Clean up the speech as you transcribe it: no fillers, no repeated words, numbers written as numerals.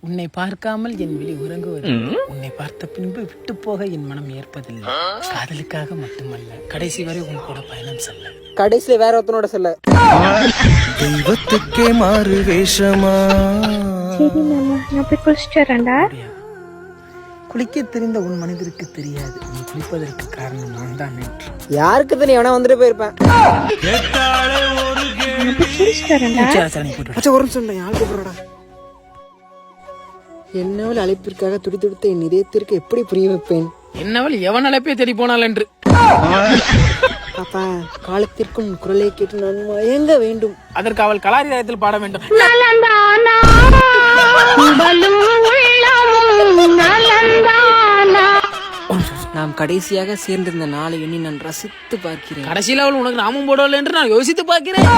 உன்னை பார்க்காமல் என் விழி உறங்குவது, உன்னை பார்த்த பின்பு விட்டு போக என் மனம் ஏற்பதில்லை. காதலுக்காக மட்டுமல்ல, கடைசி வரை உன் கூட பயணம் செல்ல. கடைசியில வேற ஒருத்தனோட சொல்ல. தெய்வத்துக்கே மாறு வேஷமா. சரி மாமா, நான் போய் குளிச்சுட்டு வரேன்டா. குளிக்க தெரிந்த உன் மனிதருக்கு தெரியாது, நீ குளிப்பதற்கு காரணம் நான் தான் என்று. யாருக்கு தெரியும், எவனா வந்துட்டு போயிருப்பேன். நான் போய் குளிச்சுட்டு வரேன்டா. சரி, சரி, நீ போயிட்டு வா. அச்சா ஒரு நிமிஷம் இல்லை, ஆள் கூப்பிடுறா. என்னவள் அழைப்பிற்காக துடிதுடித்த என் இதயத்திற்கு எப்படி புரிய வைப்பேன்? என்னவள் எவன் அழைப்பே தேடி போனாள் என்று. பாப்பா, காலத்திற்கும் குரலை கேட்டு நான் மயங்க வேண்டும். அதற்கு அவள் கலாரி ராயத்தில் பாட வேண்டும். நாம் கடைசியாக சேர்ந்திருந்த நாளை எண்ணி நான் ரசித்து பார்க்கிறேன். கடைசியில் அவள் உனக்கு நாமும் போடவில்லை என்று நான் யோசித்து பார்க்கிறேன்.